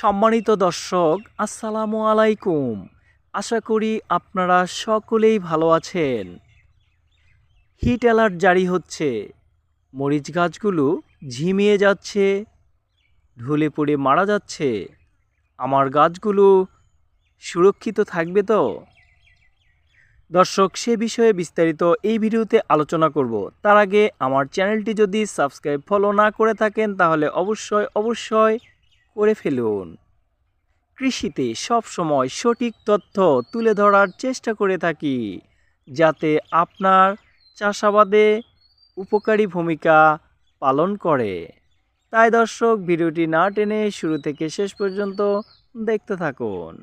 সম্মানিত দর্শক, আসসালামু আলাইকুম। আশা করি আপনারা সকলেই ভালো আছেন। হিট অ্যালার্ট জারি হচ্ছে, মরিচ গাছগুলো ঝিমিয়ে যাচ্ছে, ঢলে পড়ে মারা যাচ্ছে। আমার গাছগুলো সুরক্ষিত থাকবে তো? দর্শক, সে বিষয়ে বিস্তারিত এই ভিডিওতে আলোচনা করব। তার আগে আমার চ্যানেলটি যদি সাবস্ক্রাইব ফলো না করে থাকেন তাহলে অবশ্যই করে ফেলুন। কৃষিতে সবসময় সঠিক তথ্য তুলে ধরার চেষ্টা করে থাকি, যাতে আপনার চাষাবাদে উপকারী ভূমিকা পালন করে। তাই দর্শক, ভিডিওটি না টেনে শুরু থেকে শেষ পর্যন্ত দেখতে থাকুন।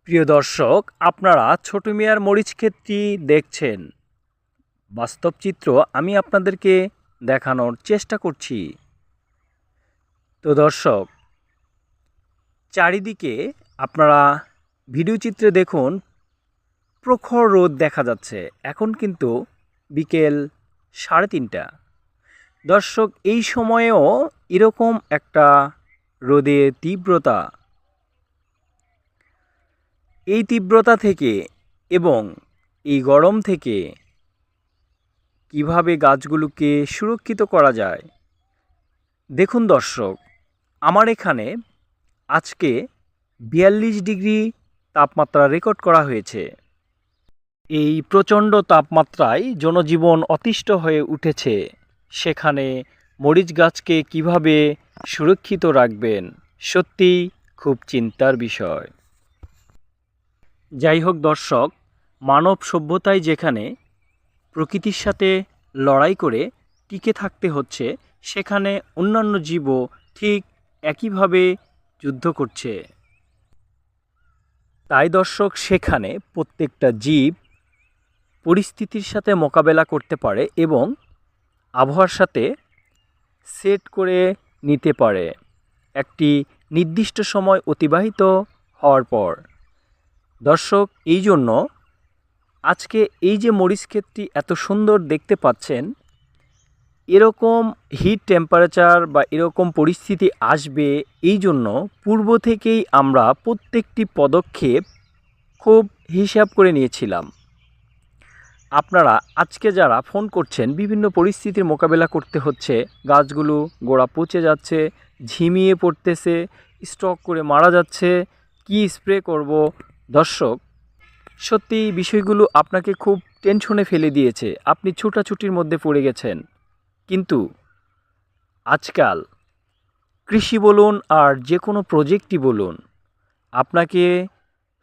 প্রিয় দর্শক, আপনারা ছোট মিয়ার মরিচ ক্ষেতটি দেখছেন। বাস্তব চিত্র আমি আপনাদেরকে দেখানোর চেষ্টা করছি। তো দর্শক, চারিদিকে আপনারা ভিডিও চিত্রে দেখুন, প্রখর রোদ দেখা যাচ্ছে। এখন কিন্তু বিকেল 3:30। দর্শক, এই সময়েও এরকম একটা রোদের তীব্রতা, এই তীব্রতা থেকে এবং এই গরম থেকে কিভাবে গাছগুলোকে সুরক্ষিত করা যায় দেখুন দর্শক। আমার এখানে আজকে 42 ডিগ্রি তাপমাত্রা রেকর্ড করা হয়েছে। এই প্রচণ্ড তাপমাত্রায় জনজীবন অতিষ্ঠ হয়ে উঠেছে। সেখানে মরিচ গাছকে কিভাবে সুরক্ষিত রাখবেন, সত্যি খুব চিন্তার বিষয়। যাই হোক দর্শক, মানব সভ্যতায় যেখানে প্রকৃতির সাথে লড়াই করে টিকে থাকতে হচ্ছে, সেখানে অন্যান্য জীবও ঠিক একইভাবে যুদ্ধ করছে। তাই দর্শক, সেখানে প্রত্যেকটা জীব পরিস্থিতির সাথে মোকাবেলা করতে পারে এবং আবহাওয়ার সাথে সেট করে নিতে পারে একটি নির্দিষ্ট সময় অতিবাহিত হওয়ার পর। দর্শক, এই জন্য আজকে এই যে মরিচ ক্ষেতটি এত সুন্দর দেখতে পাচ্ছেন, এরকম হিট টেম্পারেচার বা এরকম পরিস্থিতি আসবে, এই জন্য পূর্ব থেকেই আমরা প্রত্যেকটি পদক্ষেপ খুব হিসাব করে নিয়েছিলাম। আপনারা আজকে যারা ফোন করছেন, বিভিন্ন পরিস্থিতির মোকাবেলা করতে হচ্ছে, গাছগুলো গোড়া পচে যাচ্ছে, ঝিমিয়ে পড়তেছে, স্টক করে মারা যাচ্ছে, কি স্প্রে করব। দর্শক, সত্যি বিষয়গুলো আপনাকে খুব টেনশনে ফেলে দিয়েছে, আপনি ছুটাছুটির মধ্যে পড়ে গেছেন। কিন্তু আজকাল কৃষি বলুন আর যে কোনো প্রজেক্টই বলুন, আপনাকে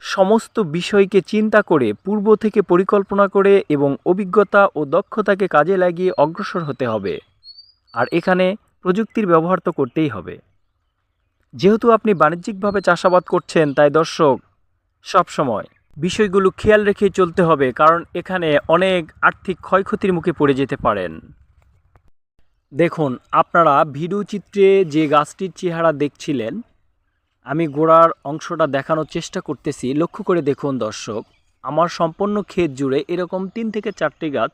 সমস্ত বিষয়কে চিন্তা করে, পূর্ব থেকে পরিকল্পনা করে এবং অভিজ্ঞতা ও দক্ষতাকে কাজে লাগিয়ে অগ্রসর হতে হবে। আর এখানে প্রযুক্তির ব্যবহার তো করতেই হবে। যেহেতু আপনি বাণিজ্যিকভাবে চাষাবাদ করছেন, তাই দর্শক সবসময় বিষয়গুলো খেয়াল রেখেই চলতে হবে, কারণ এখানে অনেক আর্থিক ক্ষয়ক্ষতির মুখে পড়ে যেতে পারেন। দেখুন, আপনারা ভিডিও চিত্রে যে গাছটির চেহারা দেখছিলেন, আমি গোড়ার অংশটা দেখানোর চেষ্টা করতেছি। লক্ষ্য করে দেখুন দর্শক, আমার সম্পূর্ণ ক্ষেত জুড়ে এরকম 3 থেকে 4টি গাছ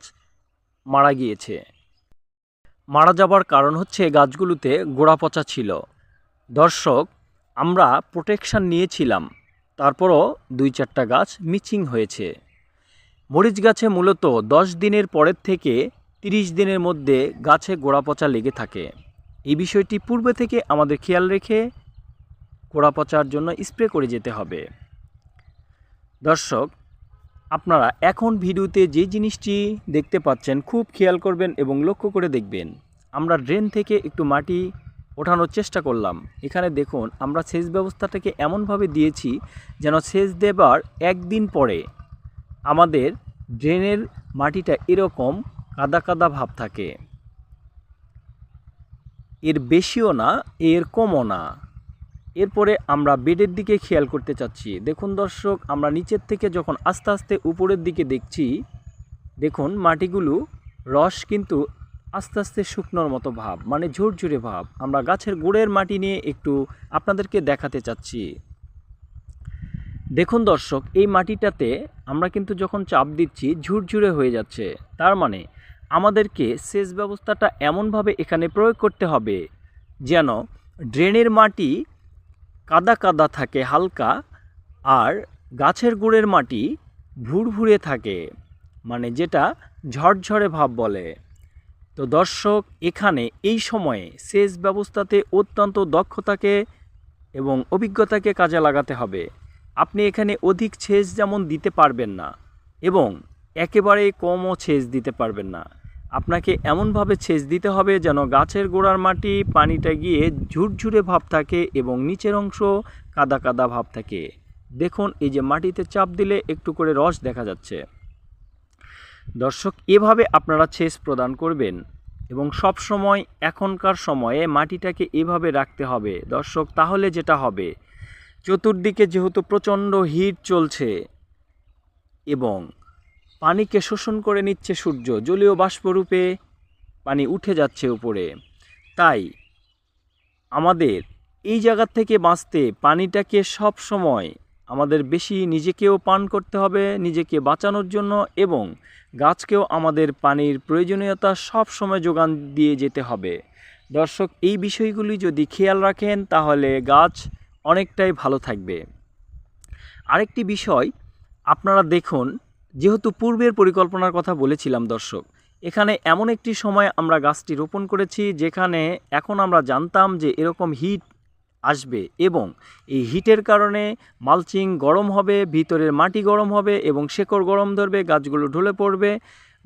মারা গিয়েছে। মারা যাবার কারণ হচ্ছে গাছগুলোতে গোড়া পচা ছিল। দর্শক, আমরা প্রোটেকশান নিয়েছিলাম, তারপরও 2-4টা গাছ মিচিং হয়েছে। মরিচ গাছে মূলত 10 দিনের পরের থেকে 30 দিনের মধ্যে গাছে গোড়া পচা লেগে থাকে। এই বিষয়টি পূর্বে থেকে আমাদের খেয়াল রেখে গোড়া পচার জন্য স্প্রে করে যেতে হবে। দর্শক, আপনারা এখন ভিডিওতে যে জিনিসটি দেখতে পাচ্ছেন খুব খেয়াল করবেন এবং লক্ষ্য করে দেখবেন। আমরা ড্রেন থেকে একটু মাটি ওঠানোর চেষ্টা করলাম। এখানে দেখুন, আমরা সেচ ব্যবস্থাটাকে এমনভাবে দিয়েছি যেন সেচ দেবার একদিন পরে আমাদের ড্রেনের মাটিটা এরকম কাদা কাদা ভাব থাকে। এর বেশিও না, এর কমও না। এরপরে আমরা বেডের দিকে খেয়াল করতে চাচ্ছি। দেখুন দর্শক, আমরা নিচের থেকে যখন আস্তে আস্তে উপরের দিকে দেখছি, দেখুন মাটিগুলো রস কিন্তু আস্তে আস্তে শুকনোর মতো ভাব, মানে ঝুরঝুরে ভাব। আমরা গাছের গোড়ের মাটি নিয়ে একটু আপনাদেরকে দেখাতে চাচ্ছি। দেখুন দর্শক, এই মাটিটাতে আমরা কিন্তু যখন চাপ দিচ্ছি ঝুরঝুরে হয়ে যাচ্ছে। তার মানে আমাদেরকে সেচ ব্যবস্থাটা এমনভাবে এখানে প্রয়োগ করতে হবে যেন ড্রেনের মাটি কাদা কাদা থাকে হালকা, আর গাছের গোড়ের মাটি ভুরভুরে থাকে, মানে যেটা ঝরঝরে ভাব বলে। তো দর্শক, এখানে এই সময়ে সেচ ব্যবস্থাতে অত্যন্ত দক্ষতাকে এবং অভিজ্ঞতাকে কাজে লাগাতে হবে। আপনি এখানে অধিক সেচ যেমন দিতে পারবেন না এবং একেবারে কমও সেচ দিতে পারবেন না। আপনাকে এমনভাবে সেচ দিতে হবে যেন গাছের গোড়ার মাটি পানিটা গিয়ে ঝুরঝুরে ভাব থাকে এবং নিচের অংশ কাদা কাদা ভাব থাকে। দেখুন, এই যে মাটিতে চাপ দিলে একটু করে রস দেখা যাচ্ছে। দর্শক, এভাবে আপনারা সেচ প্রদান করবেন এবং সব সময় এখনকার সময়ে মাটিটাকে এভাবে রাখতে হবে দর্শক। তাহলে যেটা হবে, চতুর্দিকে যেহেতু প্রচণ্ড হিট চলছে এবং পানিকে শোষণ করে নিচ্ছে সূর্য, জলীয় বাষ্পরূপে পানি উঠে যাচ্ছে উপরে, তাই আমাদের এই জায়গা থেকে বাঁচতে পানিটাকে সব সময় আমাদের বেশি নিজেকেও পান করতে হবে নিজেকে বাঁচানোর জন্য, এবং গাছকেও আমাদের পানির প্রয়োজনীয়তা সব সময় যোগান দিয়ে যেতে হবে। দর্শক, এই বিষয়গুলি যদি খেয়াল রাখেন তাহলে গাছ অনেকটাই ভালো থাকবে। আরেকটি বিষয় আপনারা দেখুন, যেহেতু পূর্বের পরিকল্পনার কথা বলেছিলাম দর্শক, এখানে এমন একটি সময় আমরা গাছটি রোপণ করেছি যেখানে এখন আমরা জানতাম যে এরকম হিট আসবে এবং এই হিটের কারণে মালচিং গরম হবে, ভিতরের মাটি গরম হবে এবং শেকড় গরম ধরবে, গাছগুলো ঢলে পড়বে,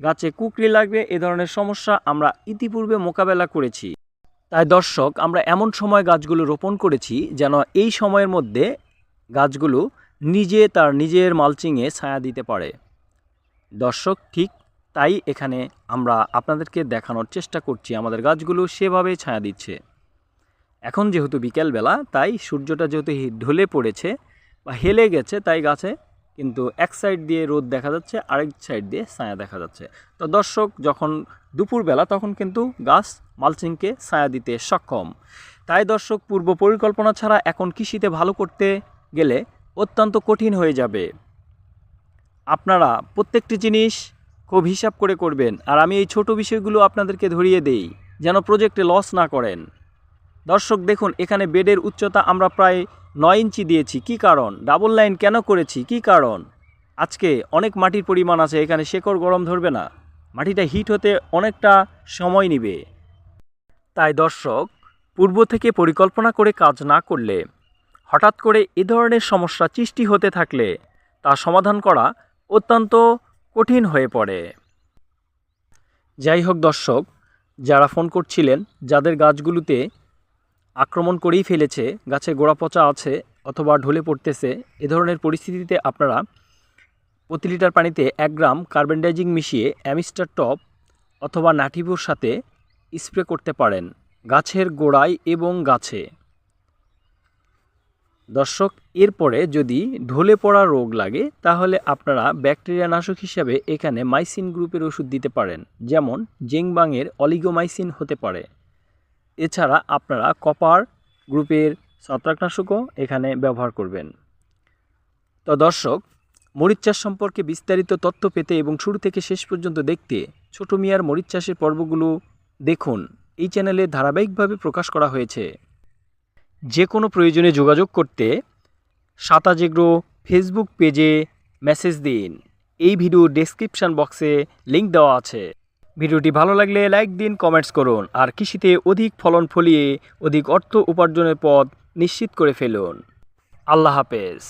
গাছে কুকরি লাগবে। এ ধরনের সমস্যা আমরা ইতিপূর্বে মোকাবেলা করেছি। তাই দর্শক, আমরা এমন সময় গাছগুলো রোপণ করেছি যেন এই সময়ের মধ্যে গাছগুলো তার নিজের মালচিংয়ে ছায়া দিতে পারে। দর্শক, ঠিক তাই এখানে আমরা আপনাদেরকে দেখানোর চেষ্টা করছি, আমাদের গাছগুলো সেভাবেই ছায়া দিচ্ছে। এখন যেহেতু বিকেলবেলা, তাই সূর্যটা যেহেতু ঢলে পড়েছে বা হেলে গেছে, তাই গাছে কিন্তু এক সাইড দিয়ে রোদ দেখা যাচ্ছে, আরেক সাইড দিয়ে ছায়া দেখা যাচ্ছে। তো দর্শক, যখন দুপুরবেলা তখন কিন্তু গাছ মালচিংকে ছায়া দিতে সক্ষম। তাই দর্শক, পূর্ব পরিকল্পনা ছাড়া এখন কৃষিতে ভালো করতে গেলে অত্যন্ত কঠিন হয়ে যাবে। আপনারা প্রত্যেকটি জিনিস খুব হিসাব করে করবেন, আর আমি এই ছোট বিষয়গুলো আপনাদেরকে ধরিয়ে দেই যেন প্রজেক্টে লস না করেন। দর্শক দেখুন, এখানে বেডের উচ্চতা আমরা প্রায় 9 ইঞ্চি দিয়েছি। কি কারণ? ডাবল লাইন কেন করেছি? কি কারণ? আজকে অনেক মাটির পরিমাণ আছে, এখানে শেকড় গরম ধরবে না, মাটিটা হিট হতে অনেকটা সময় নেবে। তাই দর্শক, পূর্ব থেকে পরিকল্পনা করে কাজ না করলে, হঠাৎ করে এ ধরনের সমস্যা সৃষ্টি হতে থাকলে তা সমাধান করা অত্যন্ত কঠিন হয়ে পড়ে। যাই হোক দর্শক, যারা ফোন করছিলেন, যাদের গাছগুলোতে আক্রমণ করেই ফেলেছে, গাছে গোড়া পচা আছে অথবা ঢলে পড়তেছে, এ ধরনের পরিস্থিতিতে আপনারা প্রতি লিটার পানিতে 1 গ্রাম কার্বেন্ডাইজিং মিশিয়ে অ্যামিস্টার টপ অথবা নাটিভোর সাথে স্প্রে করতে পারেন গাছের গোড়ায় এবং গাছে। দর্শক, এরপরে যদি ঢলে পড়া রোগ লাগে তাহলে আপনারা ব্যাকটেরিয়া নাশক হিসাবে এখানে মাইসিন গ্রুপের ওষুধ দিতে পারেন, যেমন জেংবাংয়ের অলিগোমাইসিন হতে পারে। এছাড়া আপনারা কপার গ্রুপের ছত্রাকনাশকও এখানে ব্যবহার করবেন। তো দর্শক, মরিচ চাষ সম্পর্কে বিস্তারিত তথ্য পেতে এবং শুরু থেকে শেষ পর্যন্ত দেখতে ছোট মিয়ার মরিচ চাষের পর্বগুলো দেখুন। এই চ্যানেলে ধারাবাহিকভাবে প্রকাশ করা হয়েছে। যে কোনো প্রয়োজনে যোগাযোগ করতে সাতাজ এগ্রো ফেসবুক পেজে মেসেজ দিন। এই ভিডিও ডেসক্রিপশন বক্সে লিংক দেওয়া আছে। ভিডিওটি ভালো লাগলে লাইক দিন, কমেন্টস করুন, আর কৃষিতে অধিক ফলন ফলিয়ে অধিক অর্থ উপার্জনের পথ নিশ্চিত করে ফেলুন। আল্লাহ হাফেজ।